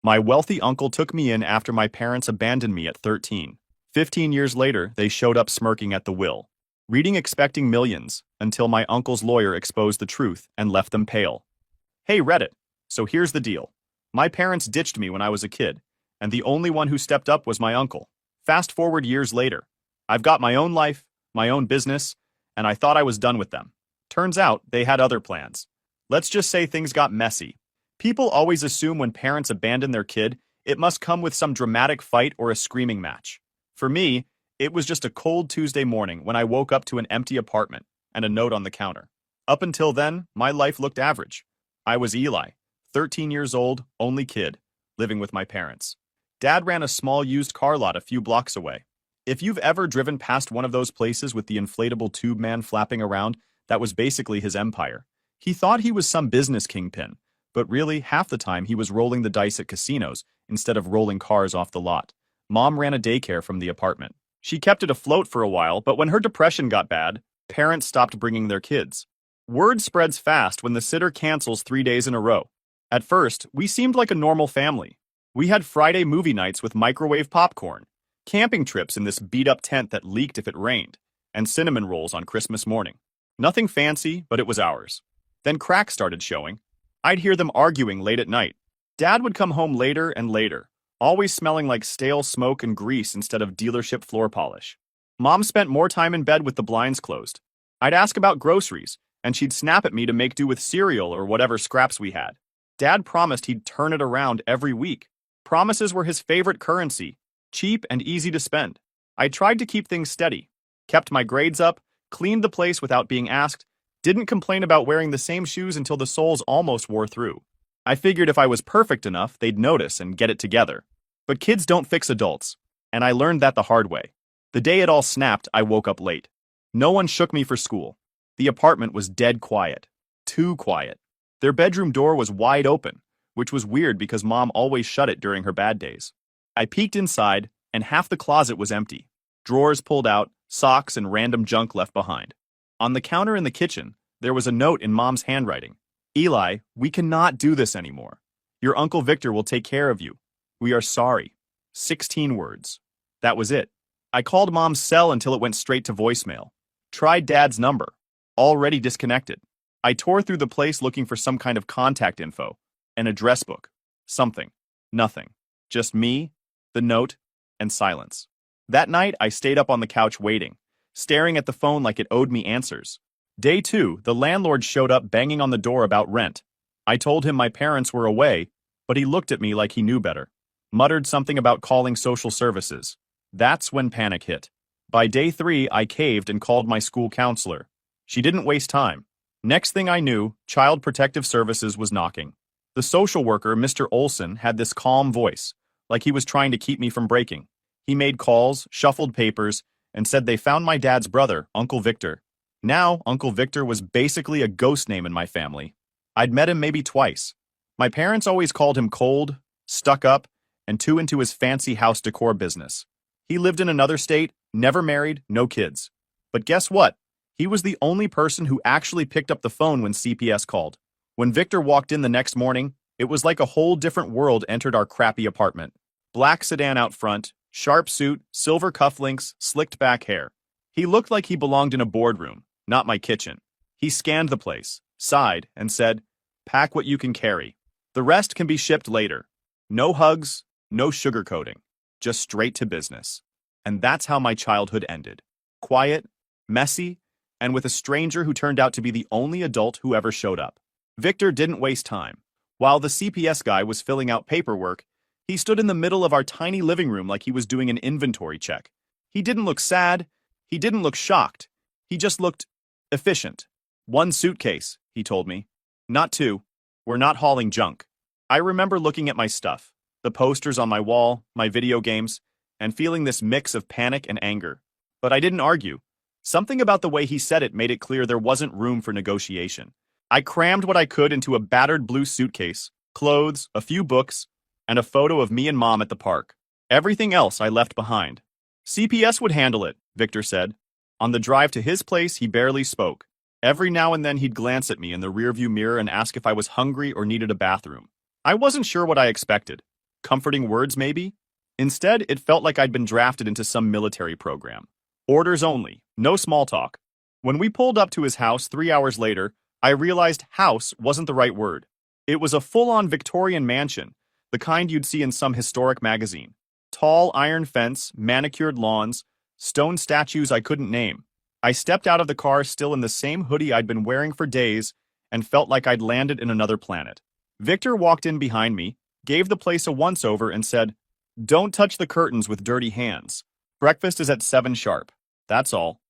My wealthy uncle took me in after my parents abandoned me at 13. 15 years later, they showed up smirking at the will, reading expecting millions, until my uncle's lawyer exposed the truth and left them pale. Hey Reddit, so here's the deal. My parents ditched me when I was a kid, and the only one who stepped up was my uncle. Fast forward years later. I've got my own life, my own business, and I thought I was done with them. Turns out they had other plans. Let's just say things got messy. People always assume when parents abandon their kid, it must come with some dramatic fight or a screaming match. For me, it was just a cold Tuesday morning when I woke up to an empty apartment and a note on the counter. Up until then, my life looked average. I was Eli, 13 years old, only kid, living with my parents. Dad ran a small used car lot a few blocks away. If you've ever driven past one of those places with the inflatable tube man flapping around, that was basically his empire. He thought he was some business kingpin, but really, half the time he was rolling the dice at casinos instead of rolling cars off the lot. Mom ran a daycare from the apartment. She kept it afloat for a while, but when her depression got bad, parents stopped bringing their kids. Word spreads fast when the sitter cancels 3 days in a row. At first, we seemed like a normal family. We had Friday movie nights with microwave popcorn, camping trips in this beat-up tent that leaked if it rained, and cinnamon rolls on Christmas morning. Nothing fancy, but it was ours. Then cracks started showing. I'd hear them arguing late at night. Dad would come home later and later, always smelling like stale smoke and grease instead of dealership floor polish. Mom spent more time in bed with the blinds closed. I'd ask about groceries, and she'd snap at me to make do with cereal or whatever scraps we had. Dad promised he'd turn it around every week. Promises were his favorite currency, cheap and easy to spend. I tried to keep things steady, kept my grades up, cleaned the place without being asked, didn't complain about wearing the same shoes until the soles almost wore through. I figured if I was perfect enough, they'd notice and get it together. But kids don't fix adults, and I learned that the hard way. The day it all snapped, I woke up late. No one shook me for school. The apartment was dead quiet. Too quiet. Their bedroom door was wide open, which was weird because Mom always shut it during her bad days. I peeked inside, and half the closet was empty. Drawers pulled out, socks and random junk left behind. On the counter in the kitchen, there was a note in Mom's handwriting. Eli, we cannot do this anymore. Your Uncle Victor will take care of you. We are sorry. 16 words. That was it. I called Mom's cell until it went straight to voicemail. Tried Dad's number. Already disconnected. I tore through the place looking for some kind of contact info. An address book. Something. Nothing. Just me, the note, and silence. That night, I stayed up on the couch waiting, staring at the phone like it owed me answers. Day 2, the landlord showed up banging on the door about rent. I told him my parents were away, but he looked at me like he knew better. Muttered something about calling social services. That's when panic hit. By day 3, I caved and called my school counselor. She didn't waste time. Next thing I knew, Child Protective Services was knocking. The social worker, Mr. Olson, had this calm voice, like he was trying to keep me from breaking. He made calls, shuffled papers, and said they found my dad's brother, Uncle Victor. Now, Uncle Victor was basically a ghost name in my family. I'd met him maybe twice. My parents always called him cold, stuck up, and too into his fancy house decor business. He lived in another state, never married, no kids. But guess what? He was the only person who actually picked up the phone when CPS called. When Victor walked in the next morning, it was like a whole different world entered our crappy apartment. Black sedan out front, sharp suit, silver cufflinks, slicked back hair. He looked like he belonged in a boardroom, not my kitchen. He scanned the place, sighed, and said, "Pack what you can carry. The rest can be shipped later." No hugs, no sugarcoating, just straight to business. And that's how my childhood ended. Quiet, messy, and with a stranger who turned out to be the only adult who ever showed up. Victor didn't waste time. While the CPS guy was filling out paperwork, he stood in the middle of our tiny living room like he was doing an inventory check. He didn't look sad. He didn't look shocked. He just looked efficient. "1 suitcase," he told me. "Not 2. We're not hauling junk." I remember looking at my stuff, the posters on my wall, my video games, and feeling this mix of panic and anger. But I didn't argue. Something about the way he said it made it clear there wasn't room for negotiation. I crammed what I could into a battered blue suitcase, clothes, a few books, and a photo of me and Mom at the park. Everything else I left behind. CPS would handle it, Victor said. On the drive to his place, he barely spoke. Every now and then he'd glance at me in the rearview mirror and ask if I was hungry or needed a bathroom. I wasn't sure what I expected. Comforting words, maybe? Instead, it felt like I'd been drafted into some military program. Orders only, no small talk. When we pulled up to his house 3 hours later, I realized house wasn't the right word. It was a full-on Victorian mansion, the kind you'd see in some historic magazine. Tall iron fence, manicured lawns, stone statues I couldn't name. I stepped out of the car still in the same hoodie I'd been wearing for days and felt like I'd landed in another planet. Victor walked in behind me, gave the place a once-over and said, "Don't touch the curtains with dirty hands. Breakfast is at 7 sharp. That's all."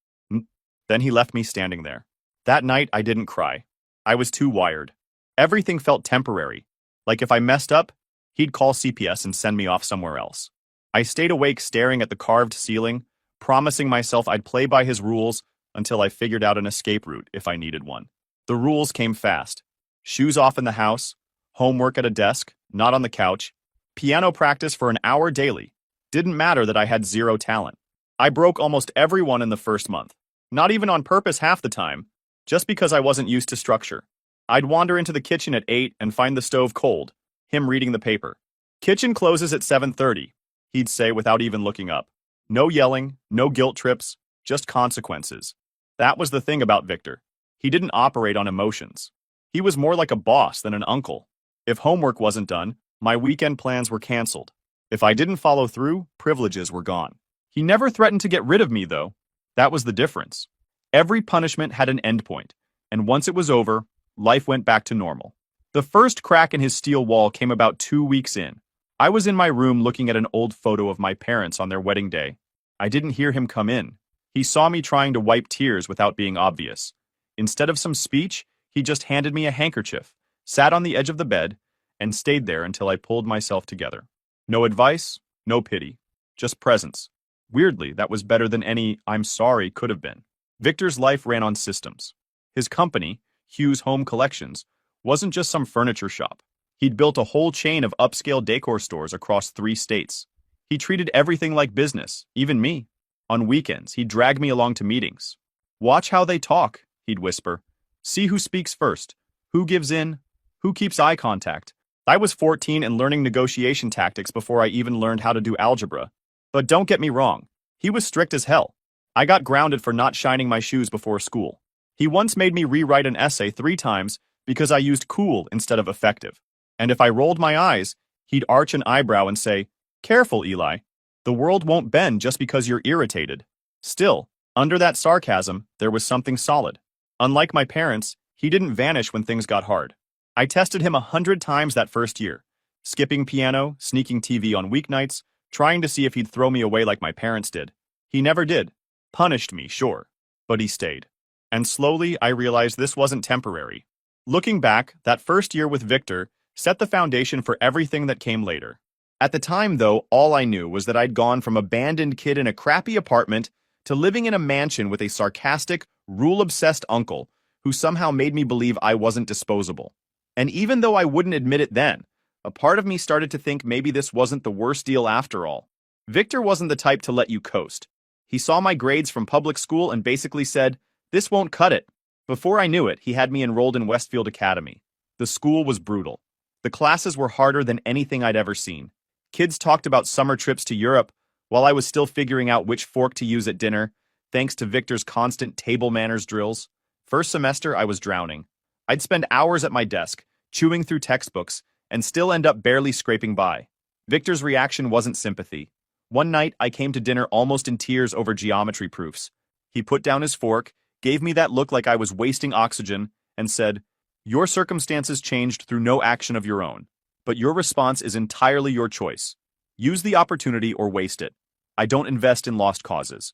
Then he left me standing there. That night, I didn't cry. I was too wired. Everything felt temporary. Like if I messed up, he'd call CPS and send me off somewhere else. I stayed awake staring at the carved ceiling, promising myself I'd play by his rules until I figured out an escape route if I needed one. The rules came fast. Shoes off in the house, homework at a desk, not on the couch, piano practice for an hour daily. Didn't matter that I had zero talent. I broke almost everyone in the first month. Not even on purpose half the time, just because I wasn't used to structure. I'd wander into the kitchen at 8 and find the stove cold, him reading the paper. "Kitchen closes at 7:30, he'd say without even looking up. No yelling, no guilt trips, just consequences. That was the thing about Victor. He didn't operate on emotions. He was more like a boss than an uncle. If homework wasn't done, my weekend plans were canceled. If I didn't follow through, privileges were gone. He never threatened to get rid of me, though. That was the difference. Every punishment had an endpoint, and once it was over, life went back to normal. The first crack in his steel wall came about 2 weeks in. I was in my room looking at an old photo of my parents on their wedding day. I didn't hear him come in. He saw me trying to wipe tears without being obvious. Instead of some speech, he just handed me a handkerchief, sat on the edge of the bed, and stayed there until I pulled myself together. No advice, no pity, just presence. Weirdly, that was better than any "I'm sorry" could have been. Victor's life ran on systems. His company, Hughes Home Collections, wasn't just some furniture shop. He'd built a whole chain of upscale decor stores across 3 states. He treated everything like business, even me. On weekends, he'd drag me along to meetings. "Watch how they talk," he'd whisper. "See who speaks first, who gives in, who keeps eye contact." I was 14 and learning negotiation tactics before I even learned how to do algebra. But don't get me wrong, he was strict as hell. I got grounded for not shining my shoes before school. He once made me rewrite an essay 3 times because I used cool instead of effective. And if I rolled my eyes, he'd arch an eyebrow and say, "Careful, Eli. The world won't bend just because you're irritated." Still, under that sarcasm, there was something solid. Unlike my parents, he didn't vanish when things got hard. I tested him 100 times that first year, skipping piano, sneaking TV on weeknights, trying to see if he'd throw me away like my parents did. He never did. Punished me, sure, but he stayed. And slowly, I realized this wasn't temporary. Looking back, that first year with Victor set the foundation for everything that came later. At the time, though, all I knew was that I'd gone from abandoned kid in a crappy apartment to living in a mansion with a sarcastic, rule-obsessed uncle who somehow made me believe I wasn't disposable. And even though I wouldn't admit it then, a part of me started to think maybe this wasn't the worst deal after all. Victor wasn't the type to let you coast. He saw my grades from public school and basically said, "This won't cut it." Before I knew it, he had me enrolled in Westfield Academy. The school was brutal. The classes were harder than anything I'd ever seen. Kids talked about summer trips to Europe while I was still figuring out which fork to use at dinner, thanks to Victor's constant table manners drills. First semester, I was drowning. I'd spend hours at my desk, chewing through textbooks, and still end up barely scraping by. Victor's reaction wasn't sympathy. One night, I came to dinner almost in tears over geometry proofs. He put down his fork, gave me that look like I was wasting oxygen, and said, "Your circumstances changed through no action of your own, but your response is entirely your choice. Use the opportunity or waste it. I don't invest in lost causes."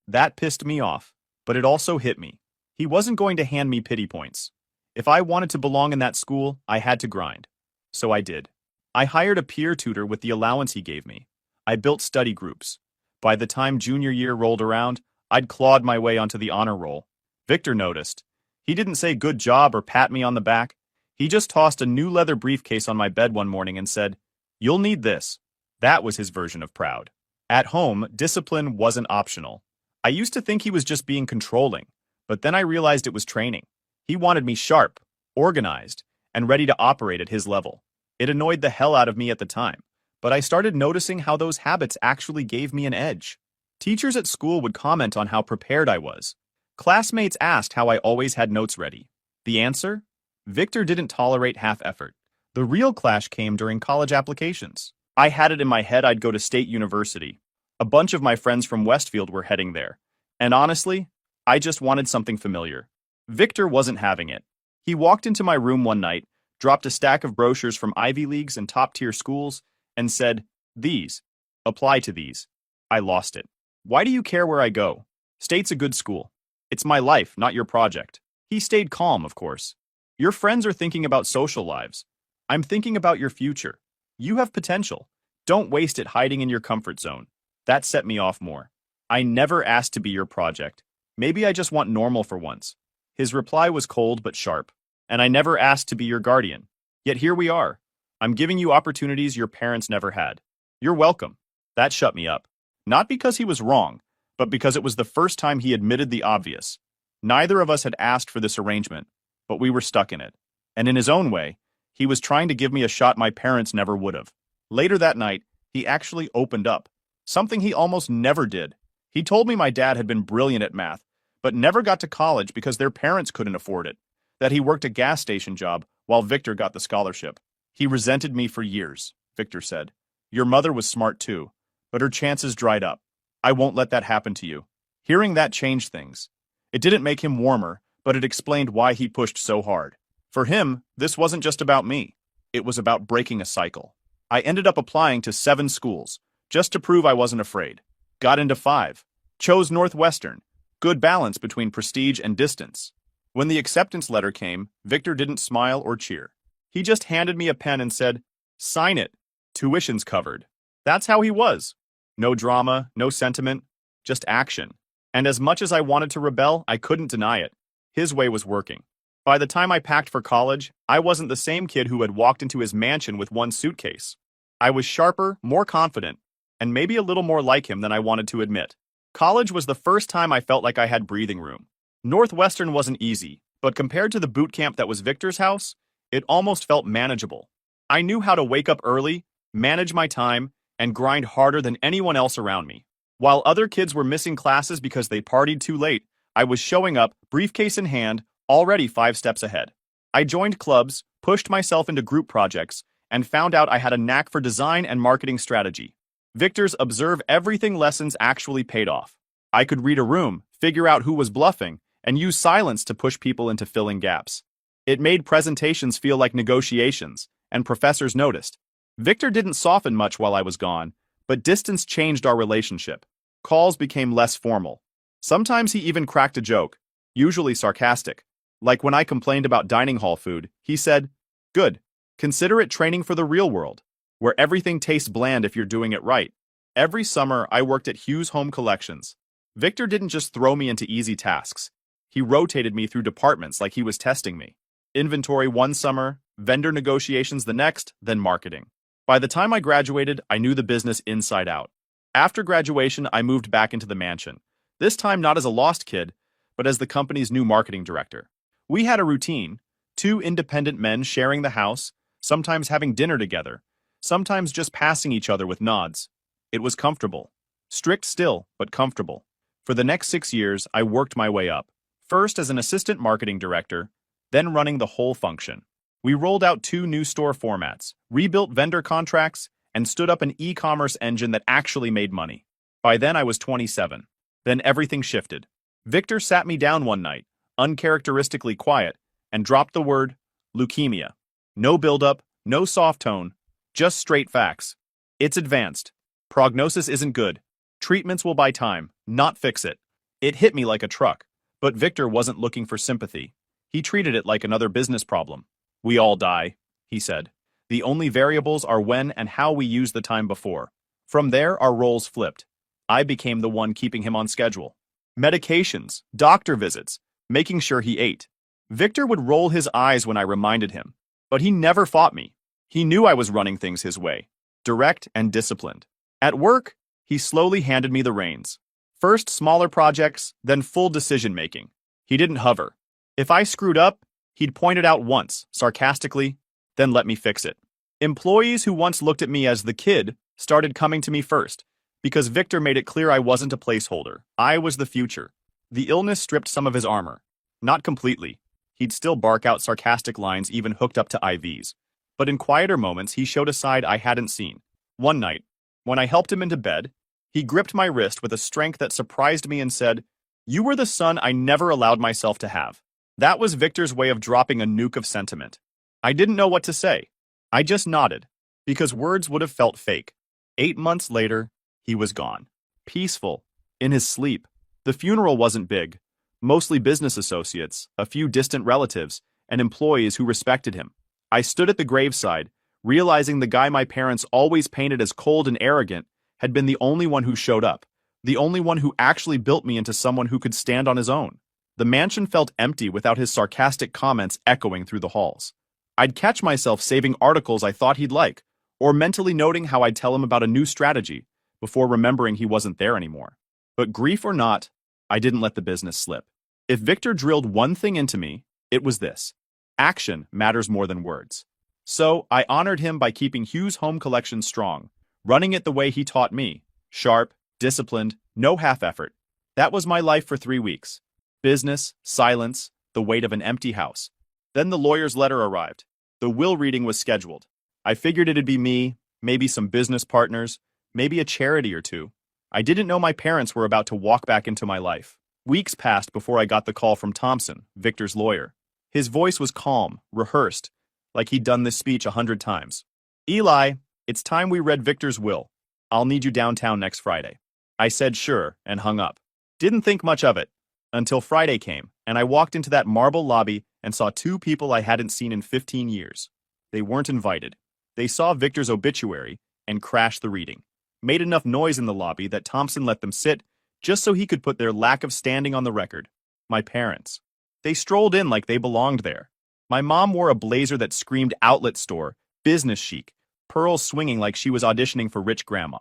That pissed me off, but it also hit me. He wasn't going to hand me pity points. If I wanted to belong in that school, I had to grind. So I did. I hired a peer tutor with the allowance he gave me. I built study groups. By the time junior year rolled around, I'd clawed my way onto the honor roll. Victor noticed. He didn't say good job or pat me on the back. He just tossed a new leather briefcase on my bed one morning and said, "You'll need this." That was his version of proud. At home, discipline wasn't optional. I used to think he was just being controlling, but then I realized it was training. He wanted me sharp, organized, and ready to operate at his level. It annoyed the hell out of me at the time, but I started noticing how those habits actually gave me an edge. Teachers at school would comment on how prepared I was. Classmates asked how I always had notes ready. The answer? Victor didn't tolerate half effort. The real clash came during college applications. I had it in my head I'd go to State University. A bunch of my friends from Westfield were heading there. And honestly, I just wanted something familiar. Victor wasn't having it. He walked into my room one night, dropped a stack of brochures from Ivy Leagues and top-tier schools, and said, "These. Apply to these." I lost it. "Why do you care where I go? State's a good school. It's my life, not your project." He stayed calm, of course. "Your friends are thinking about social lives. I'm thinking about your future. You have potential. Don't waste it hiding in your comfort zone." That set me off more. "I never asked to be your project. Maybe I just want normal for once." His reply was cold but sharp. "And I never asked to be your guardian. Yet here we are. I'm giving you opportunities your parents never had. You're welcome." That shut me up. Not because he was wrong, but because it was the first time he admitted the obvious. Neither of us had asked for this arrangement, but we were stuck in it. And in his own way, he was trying to give me a shot my parents never would have. Later that night, he actually opened up. Something he almost never did. He told me my dad had been brilliant at math, but never got to college because their parents couldn't afford it. That he worked a gas station job while Victor got the scholarship. "He resented me for years," Victor said. "Your mother was smart too, but her chances dried up. I won't let that happen to you." Hearing that changed things. It didn't make him warmer, but it explained why he pushed so hard. For him, this wasn't just about me. It was about breaking a cycle. I ended up applying to 7 schools, just to prove I wasn't afraid. Got into 5. Chose Northwestern. Good balance between prestige and distance. When the acceptance letter came, Victor didn't smile or cheer. He just handed me a pen and said, "Sign it. Tuition's covered." That's how he was. No drama, no sentiment, just action. And as much as I wanted to rebel, I couldn't deny it. His way was working. By the time I packed for college, I wasn't the same kid who had walked into his mansion with one suitcase. I was sharper, more confident, and maybe a little more like him than I wanted to admit. College was the first time I felt like I had breathing room. Northwestern wasn't easy, but compared to the boot camp that was Victor's house, it almost felt manageable. I knew how to wake up early, manage my time, and grind harder than anyone else around me. While other kids were missing classes because they partied too late, I was showing up, briefcase in hand, already 5 steps ahead. I joined clubs, pushed myself into group projects, and found out I had a knack for design and marketing strategy. Victor's observe everything lessons actually paid off. I could read a room, figure out who was bluffing, and use silence to push people into filling gaps. It made presentations feel like negotiations, and professors noticed. Victor didn't soften much while I was gone, but distance changed our relationship. Calls became less formal. Sometimes he even cracked a joke, usually sarcastic. Like when I complained about dining hall food, he said, "Good. Consider it training for the real world, where everything tastes bland if you're doing it right." Every summer, I worked at Hughes Home Collections. Victor didn't just throw me into easy tasks. He rotated me through departments like he was testing me. Inventory one summer, vendor negotiations the next, then marketing. By the time I graduated, I knew the business inside out. After graduation, I moved back into the mansion. This time not as a lost kid, but as the company's new marketing director. We had a routine, 2 independent men sharing the house, sometimes having dinner together, sometimes just passing each other with nods. It was comfortable. Strict still, but comfortable. For the next 6 years, I worked my way up. First as an assistant marketing director, then running the whole function. We rolled out 2 new store formats, rebuilt vendor contracts, and stood up an e-commerce engine that actually made money. By then I was 27. Then everything shifted. Victor sat me down one night, uncharacteristically quiet, and dropped the word leukemia. No buildup, no soft tone, just straight facts. It's advanced. Prognosis isn't good. Treatments will buy time, not fix it. It hit me like a truck, but Victor wasn't looking for sympathy. He treated it like another business problem. "We all die," he said. "The only variables are when and how we use the time before." From there, our roles flipped. I became the one keeping him on schedule. Medications, doctor visits, making sure he ate. Victor would roll his eyes when I reminded him, but he never fought me. He knew I was running things his way, direct and disciplined. At work, he slowly handed me the reins. First smaller projects, then full decision-making. He didn't hover. If I screwed up, he'd point it out once, sarcastically, then let me fix it. Employees who once looked at me as the kid started coming to me first, because Victor made it clear I wasn't a placeholder. I was the future. The illness stripped some of his armor. Not completely. He'd still bark out sarcastic lines even hooked up to IVs. But in quieter moments, he showed a side I hadn't seen. One night, when I helped him into bed, he gripped my wrist with a strength that surprised me and said, "You were the son I never allowed myself to have." That was Victor's way of dropping a nuke of sentiment. I didn't know what to say. I just nodded, because words would have felt fake. 8 months later, he was gone. Peaceful, in his sleep. The funeral wasn't big. Mostly business associates, a few distant relatives, and employees who respected him. I stood at the graveside, realizing the guy my parents always painted as cold and arrogant had been the only one who showed up, the only one who actually built me into someone who could stand on his own. The mansion felt empty without his sarcastic comments echoing through the halls. I'd catch myself saving articles I thought he'd like, or mentally noting how I'd tell him about a new strategy before remembering he wasn't there anymore. But grief or not, I didn't let the business slip. If Victor drilled one thing into me, it was this: action matters more than words. So I honored him by keeping Hughes Home Collection strong, running it the way he taught me: sharp, disciplined, no half effort. That was my life for 3 weeks. Business, silence, the weight of an empty house. Then the lawyer's letter arrived. The will reading was scheduled. I figured it'd be me, maybe some business partners, maybe a charity or two. I didn't know my parents were about to walk back into my life. Weeks passed before I got the call from Thompson, Victor's lawyer. His voice was calm, rehearsed, like he'd done this speech 100 times. "Eli, it's time we read Victor's will. I'll need you downtown next Friday." I said sure and hung up. Didn't think much of it, until Friday came, and I walked into that marble lobby and saw two people I hadn't seen in 15 years. They weren't invited. They saw Victor's obituary and crashed the reading. Made enough noise in the lobby that Thompson let them sit just so he could put their lack of standing on the record. My parents. They strolled in like they belonged there. My mom wore a blazer that screamed outlet store, business chic, pearls swinging like she was auditioning for Rich Grandma.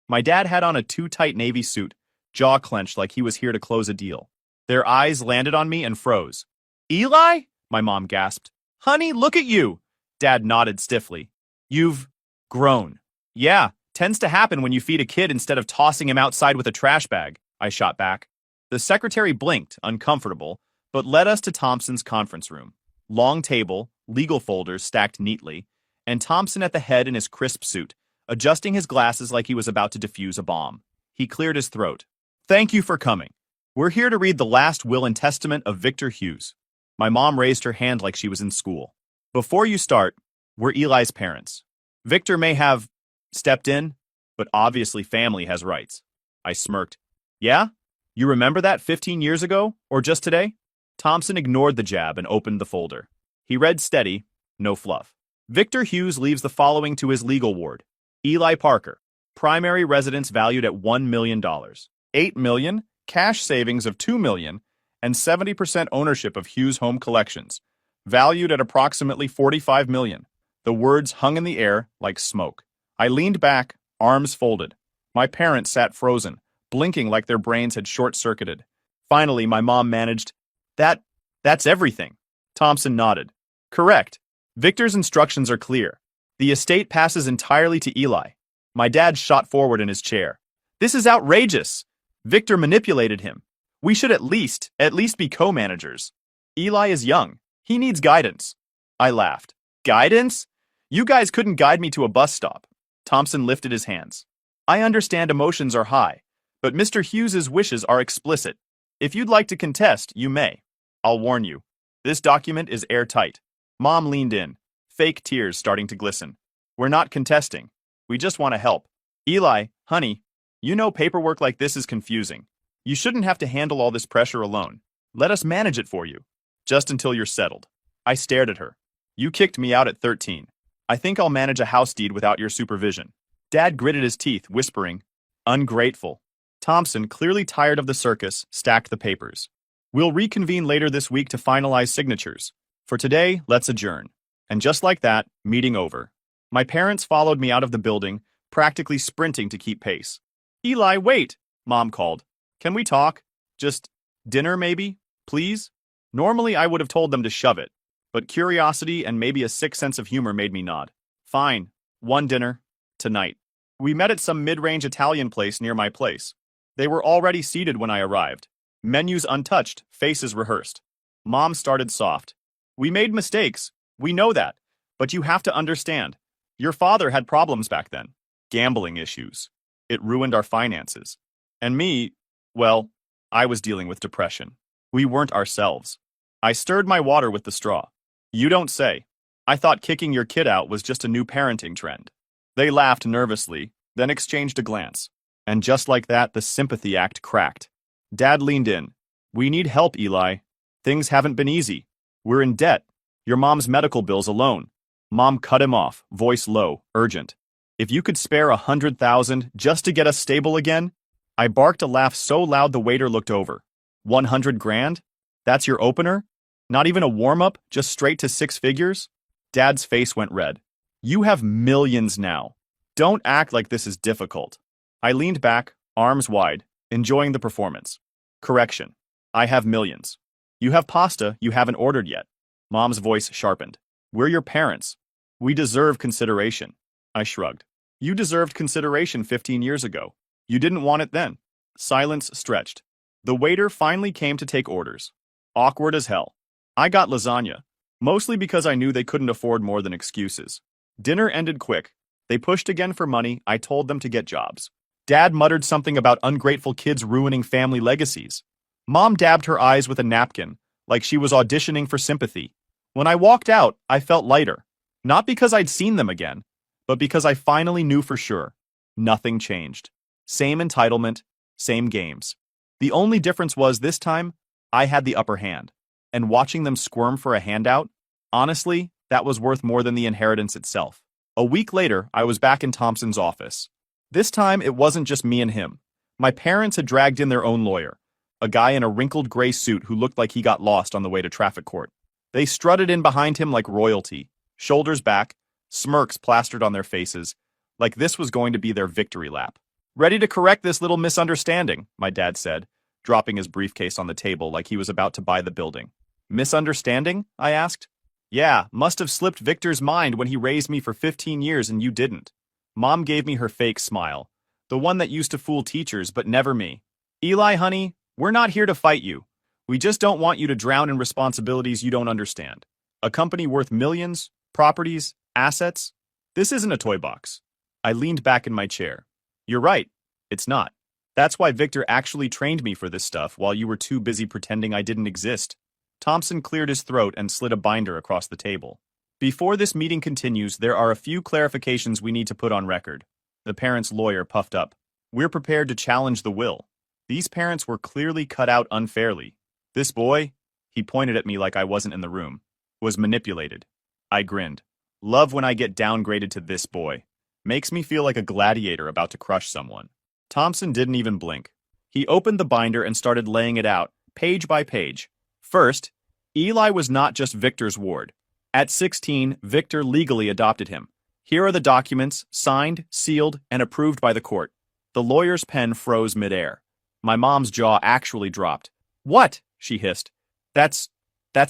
My dad had on a too-tight navy suit, jaw clenched like he was here to close a deal. Their eyes landed on me and froze. "Eli?" My mom gasped. "Honey, look at you!" Dad nodded stiffly. "You've grown." "Yeah, tends to happen when you feed a kid instead of tossing him outside with a trash bag," I shot back. The secretary blinked, uncomfortable, but led us to Thompson's conference room. Long table, legal folders stacked neatly, and Thompson at the head in his crisp suit, adjusting his glasses like he was about to defuse a bomb. He cleared his throat. "Thank you for coming. We're here to read the last will and testament of Victor Hughes." My mom raised her hand like she was in school. "Before you start, we're Eli's parents. Victor may have stepped in, but obviously family has rights." I smirked. "Yeah? You remember that 15 years ago, or just today?" Thompson ignored the jab and opened the folder. He read steady, no fluff. "Victor Hughes leaves the following to his legal ward. Eli Parker, primary residence valued at $1 million, $8 million, cash savings of $2 million, and 70% ownership of Hughes Home Collections, valued at approximately $45 million. The words hung in the air like smoke. I leaned back, arms folded. My parents sat frozen, blinking like their brains had short-circuited. Finally, my mom managed, That's everything." Thompson nodded. "Correct. Victor's instructions are clear. The estate passes entirely to Eli." My dad shot forward in his chair. "This is outrageous. Victor manipulated him. We should at least be co-managers. Eli is young. He needs guidance." I laughed. "Guidance? You guys couldn't guide me to a bus stop." Thompson lifted his hands. "I understand emotions are high, but Mr. Hughes's wishes are explicit. If you'd like to contest, you may. I'll warn you, this document is airtight." Mom leaned in, fake tears starting to glisten. "We're not contesting. We just want to help. Eli, honey, you know paperwork like this is confusing. You shouldn't have to handle all this pressure alone. Let us manage it for you. Just until you're settled." I stared at her. "You kicked me out at 13. I think I'll manage a house deed without your supervision." Dad gritted his teeth, whispering, "Ungrateful." Thompson, clearly tired of the circus, stacked the papers. "We'll reconvene later this week to finalize signatures. For today, let's adjourn." And just like that, meeting over. My parents followed me out of the building, practically sprinting to keep pace. "Eli, wait," Mom called. "Can we talk? Just dinner, maybe? Please?" Normally, I would have told them to shove it, but curiosity and maybe a sick sense of humor made me nod. "Fine, One dinner. Tonight. We met at some mid-range Italian place near my place. They were already seated when I arrived. Menus untouched, faces rehearsed. Mom started soft. We made mistakes. We know that. But you have to understand. Your father had problems back then. Gambling issues. It ruined our finances. And me, well, I was dealing with depression. We weren't ourselves. I stirred my water with the straw. You don't say. I thought kicking your kid out was just a new parenting trend. They laughed nervously, then exchanged a glance. And just like that, the sympathy act cracked. Dad leaned in. We need help, Eli. Things haven't been easy. We're in debt. Your mom's medical bills alone. Mom cut him off, voice low, urgent. If you could spare 100,000 just to get us stable again? I barked a laugh so loud the waiter looked over. 100 grand? That's your opener? Not even a warm-up, just straight to six figures? Dad's face went red. You have millions now. Don't act like this is difficult. I leaned back, arms wide, enjoying the performance. Correction. I have millions. You have pasta you haven't ordered yet. Mom's voice sharpened. We're your parents. We deserve consideration. I shrugged. You deserved consideration 15 years ago. You didn't want it then. Silence stretched. The waiter finally came to take orders. Awkward as hell. I got lasagna, mostly because I knew they couldn't afford more than excuses. Dinner ended quick. They pushed again for money. I told them to get jobs. Dad muttered something about ungrateful kids ruining family legacies. Mom dabbed her eyes with a napkin, like she was auditioning for sympathy. When I walked out, I felt lighter. Not because I'd seen them again, but because I finally knew for sure. Nothing changed. Same entitlement, same games. The only difference was this time, I had the upper hand. And watching them squirm for a handout, honestly, that was worth more than the inheritance itself. A week later, I was back in Thompson's office. This time, it wasn't just me and him. My parents had dragged in their own lawyer, a guy in a wrinkled gray suit who looked like he got lost on the way to traffic court. They strutted in behind him like royalty, shoulders back, smirks plastered on their faces, like this was going to be their victory lap. Ready to correct this little misunderstanding, my dad said, dropping his briefcase on the table like he was about to buy the building. Misunderstanding? I asked. Yeah, must have slipped Victor's mind when he raised me for 15 years and you didn't. Mom gave me her fake smile, the one that used to fool teachers but never me. Eli, honey, we're not here to fight you. We just don't want you to drown in responsibilities you don't understand. A company worth millions, properties, assets? This isn't a toy box. I leaned back in my chair. You're right, it's not. That's why Victor actually trained me for this stuff while you were too busy pretending I didn't exist. Thompson cleared his throat and slid a binder across the table. Before this meeting continues, there are a few clarifications we need to put on record. The parents' lawyer puffed up. We're prepared to challenge the will. These parents were clearly cut out unfairly. This boy, he pointed at me like I wasn't in the room, was manipulated. I grinned. Love when I get downgraded to this boy. Makes me feel like a gladiator about to crush someone. Thompson didn't even blink. He opened the binder and started laying it out, page by page. First, Eli was not just Victor's ward. At 16, Victor legally adopted him. Here are the documents, signed, sealed, and approved by the court. The lawyer's pen froze midair. My mom's jaw actually dropped. What? She hissed. That's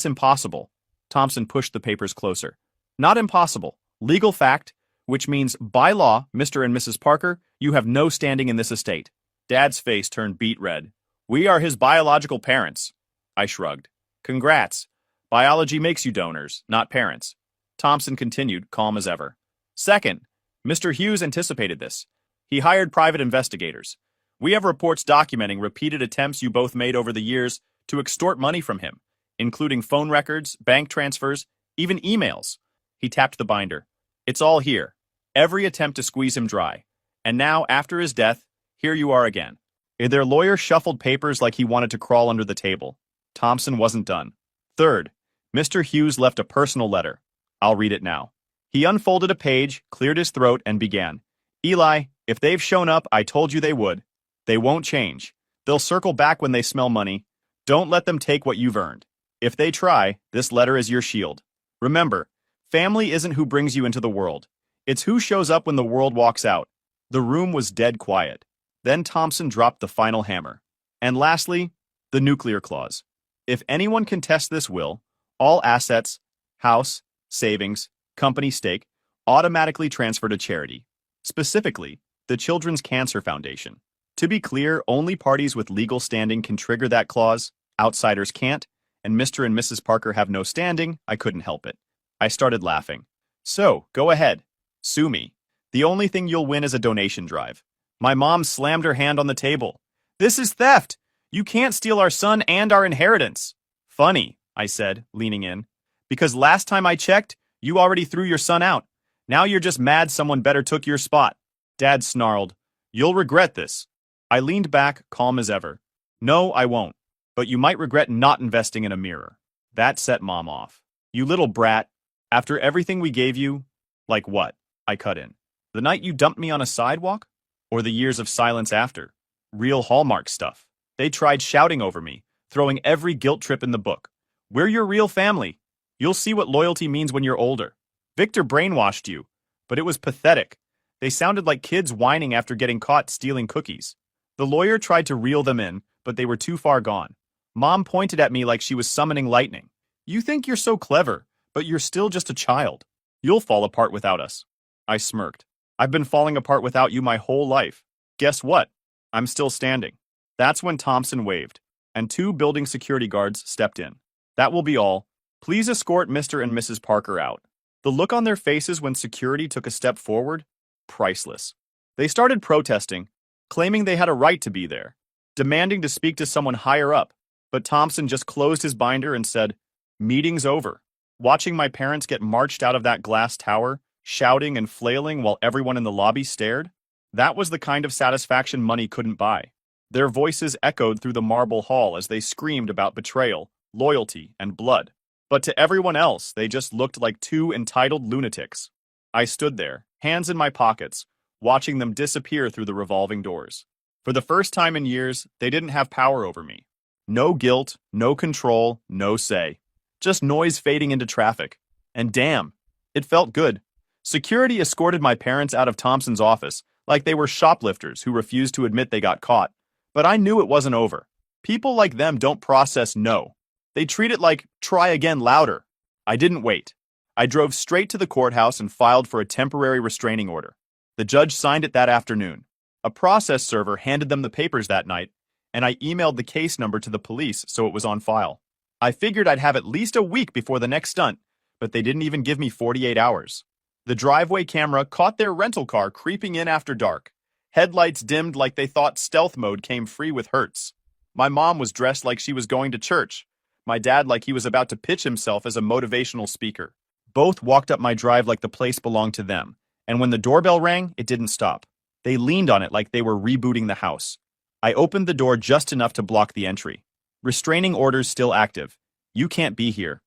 impossible. Thompson pushed the papers closer. Not impossible. Legal fact, which means by law, Mr. and Mrs. Parker, you have no standing in this estate. Dad's face turned beet red. We are his biological parents. I shrugged. Congrats. Biology makes you donors, not parents. Thompson continued, calm as ever. Second, Mr. Hughes anticipated this. He hired private investigators. We have reports documenting repeated attempts you both made over the years to extort money from him, including phone records, bank transfers, even emails. He tapped the binder. It's all here. Every attempt to squeeze him dry. And now, after his death, here you are again. Their lawyer shuffled papers like he wanted to crawl under the table. Thompson wasn't done. Third, Mr. Hughes left a personal letter. I'll read it now. He unfolded a page, cleared his throat, and began. Eli, if they've shown up, I told you they would. They won't change. They'll circle back when they smell money. Don't let them take what you've earned. If they try, this letter is your shield. Remember, family isn't who brings you into the world. It's who shows up when the world walks out. The room was dead quiet. Then Thompson dropped the final hammer. And lastly, the nuclear clause. If anyone contests this will, all assets, house, savings, company stake, automatically transfer to charity. Specifically, the Children's Cancer Foundation. To be clear, only parties with legal standing can trigger that clause, outsiders can't, and Mr. and Mrs. Parker have no standing. I couldn't help it. I started laughing. So, go ahead. Sue me. The only thing you'll win is a donation drive. My mom slammed her hand on the table. This is theft! You can't steal our son and our inheritance. Funny, I said, leaning in. Because last time I checked, you already threw your son out. Now you're just mad someone better took your spot. Dad snarled. You'll regret this. I leaned back, calm as ever. No, I won't. But you might regret not investing in a mirror. That set Mom off. You little brat. After everything we gave you, like what? I cut in. The night you dumped me on a sidewalk? Or the years of silence after? Real Hallmark stuff. They tried shouting over me, throwing every guilt trip in the book. We're your real family. You'll see what loyalty means when you're older. Victor brainwashed you, but it was pathetic. They sounded like kids whining after getting caught stealing cookies. The lawyer tried to reel them in, but they were too far gone. Mom pointed at me like she was summoning lightning. You think you're so clever, but you're still just a child. You'll fall apart without us. I smirked. I've been falling apart without you my whole life. Guess what? I'm still standing. That's when Thompson waved, and 2 building security guards stepped in. That will be all. Please escort Mr. and Mrs. Parker out. The look on their faces when security took a step forward? Priceless. They started protesting, claiming they had a right to be there, demanding to speak to someone higher up, but Thompson just closed his binder and said, Meeting's over. Watching my parents get marched out of that glass tower, shouting and flailing while everyone in the lobby stared, that was the kind of satisfaction money couldn't buy. Their voices echoed through the marble hall as they screamed about betrayal, loyalty, and blood. But to everyone else, they just looked like 2 entitled lunatics. I stood there, hands in my pockets, watching them disappear through the revolving doors. For the first time in years, they didn't have power over me. No guilt, no control, no say. Just noise fading into traffic. And damn, it felt good. Security escorted my parents out of Thompson's office like they were shoplifters who refused to admit they got caught. But I knew it wasn't over. People like them don't process no. They treat it like, try again louder. I didn't wait. I drove straight to the courthouse and filed for a temporary restraining order. The judge signed it that afternoon. A process server handed them the papers that night, and I emailed the case number to the police so it was on file. I figured I'd have at least a week before the next stunt, but they didn't even give me 48 hours. The driveway camera caught their rental car creeping in after dark. Headlights dimmed like they thought stealth mode came free with Hertz. My mom was dressed like she was going to church. My dad like he was about to pitch himself as a motivational speaker. Both walked up my drive like the place belonged to them, and when the doorbell rang, it didn't stop. They leaned on it like they were rebooting the house. I opened the door just enough to block the entry. Restraining orders still active. You can't be here.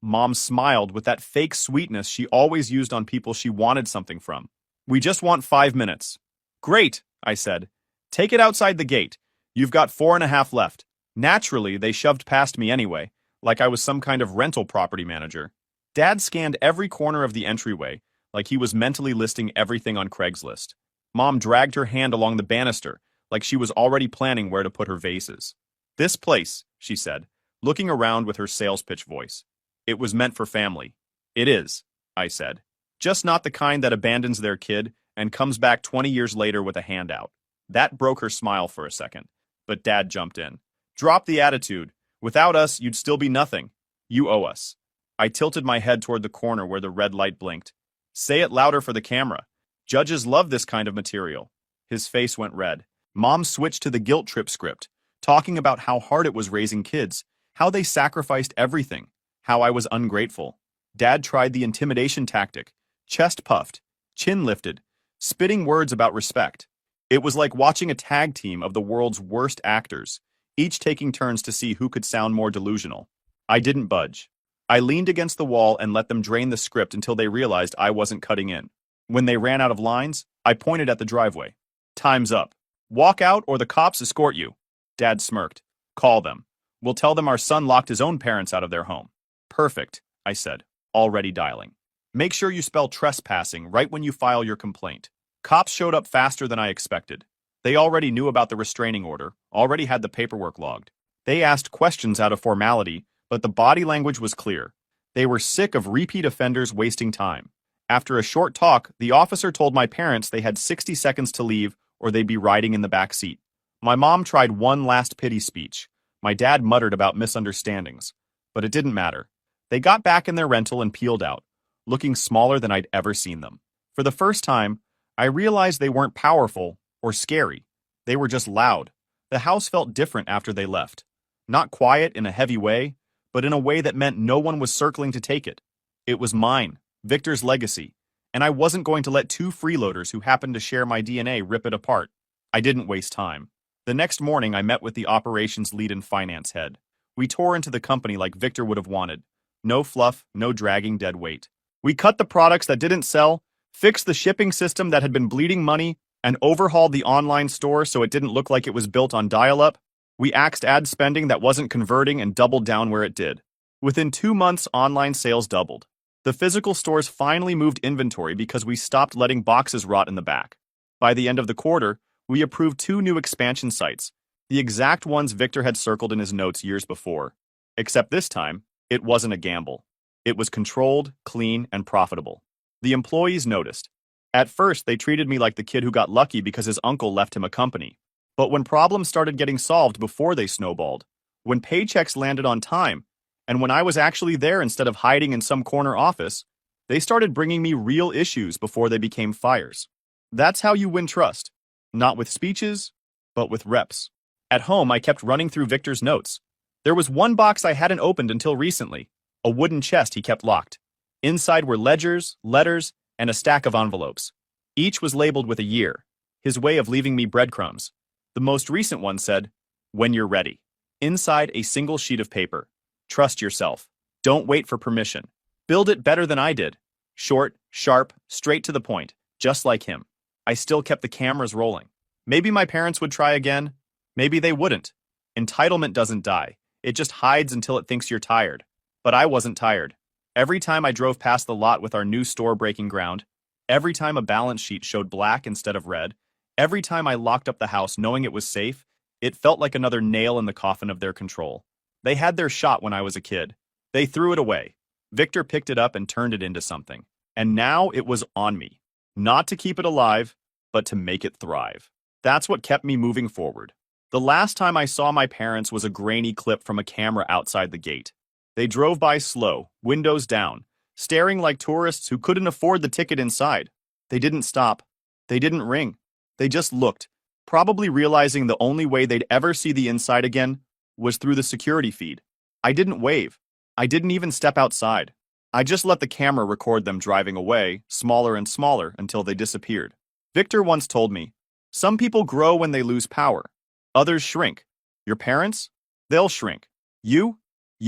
Mom smiled with that fake sweetness she always used on people she wanted something from. We just want 5 minutes. Great, I said. Take it outside the gate. You've got 4.5 left. Naturally, they shoved past me anyway, like I was some kind of rental property manager. Dad scanned every corner of the entryway, like he was mentally listing everything on Craigslist. Mom dragged her hand along the banister, like she was already planning where to put her vases. This place, she said, looking around with her sales pitch voice. It was meant for family. It is, I said. Just not the kind that abandons their kid and comes back 20 years later with a handout. That broke her smile for a second, but Dad jumped in. Drop the attitude. Without us, you'd still be nothing. You owe us. I tilted my head toward the corner where the red light blinked. Say it louder for the camera. Judges love this kind of material. His face went red. Mom switched to the guilt trip script, talking about how hard it was raising kids, how they sacrificed everything, how I was ungrateful. Dad tried the intimidation tactic, chest puffed, chin lifted, spitting words about respect. It was like watching a tag team of the world's worst actors, each taking turns to see who could sound more delusional. I didn't budge. I leaned against the wall and let them drain the script until they realized I wasn't cutting in. When they ran out of lines, I pointed at the driveway. Time's up. Walk out or the cops escort you. Dad smirked. Call them. We'll tell them our son locked his own parents out of their home. Perfect, I said, already dialing. Make sure you spell trespassing right when you file your complaint. Cops showed up faster than I expected. They already knew about the restraining order, already had the paperwork logged. They asked questions out of formality, but the body language was clear. They were sick of repeat offenders wasting time. After a short talk, the officer told my parents they had 60 seconds to leave or they'd be riding in the back seat. My mom tried one last pity speech. My dad muttered about misunderstandings. But it didn't matter. They got back in their rental and peeled out, looking smaller than I'd ever seen them. For the first time, I realized they weren't powerful or scary. They were just loud. The house felt different after they left. Not quiet in a heavy way, but in a way that meant no one was circling to take it. It was mine, Victor's legacy, and I wasn't going to let two freeloaders who happened to share my DNA rip it apart. I didn't waste time. The next morning, I met with the operations lead and finance head. We tore into the company like Victor would have wanted. No fluff, no dragging dead weight. We cut the products that didn't sell, fixed the shipping system that had been bleeding money, and overhauled the online store so it didn't look like it was built on dial-up. We axed ad spending that wasn't converting and doubled down where it did. Within 2 months, online sales doubled. The physical stores finally moved inventory because we stopped letting boxes rot in the back. By the end of the quarter, we approved 2 new expansion sites, the exact ones Victor had circled in his notes years before. Except this time, it wasn't a gamble. It was controlled, clean, and profitable. The employees noticed. At first, they treated me like the kid who got lucky because his uncle left him a company. But when problems started getting solved before they snowballed, when paychecks landed on time, and when I was actually there instead of hiding in some corner office, they started bringing me real issues before they became fires. That's how you win trust. Not with speeches, but with reps. At home, I kept running through Victor's notes. There was one box I hadn't opened until recently, a wooden chest he kept locked. Inside were ledgers, letters, and a stack of envelopes. Each was labeled with a year, his way of leaving me breadcrumbs. The most recent one said, "When you're ready." Inside a single sheet of paper. Trust yourself. Don't wait for permission. Build it better than I did. Short, sharp, straight to the point, just like him. I still kept the cameras rolling. Maybe my parents would try again. Maybe they wouldn't. Entitlement doesn't die. It just hides until it thinks you're tired. But I wasn't tired. Every time I drove past the lot with our new store breaking ground, every time a balance sheet showed black instead of red, every time I locked up the house knowing it was safe, it felt like another nail in the coffin of their control. They had their shot when I was a kid. They threw it away. Victor picked it up and turned it into something. And now it was on me. Not to keep it alive, but to make it thrive. That's what kept me moving forward. The last time I saw my parents was a grainy clip from a camera outside the gate. They drove by slow, windows down, staring like tourists who couldn't afford the ticket inside. They didn't stop. They didn't ring. They just looked, probably realizing the only way they'd ever see the inside again was through the security feed. I didn't wave. I didn't even step outside. I just let the camera record them driving away, smaller and smaller, until they disappeared. Victor once told me, "Some people grow when they lose power. Others shrink. Your parents? They'll shrink. You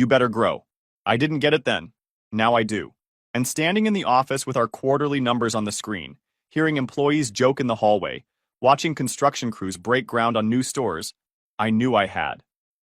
better grow." I didn't get it then. Now I do. And standing in the office with our quarterly numbers on the screen, hearing employees joke in the hallway, watching construction crews break ground on new stores, I knew I had.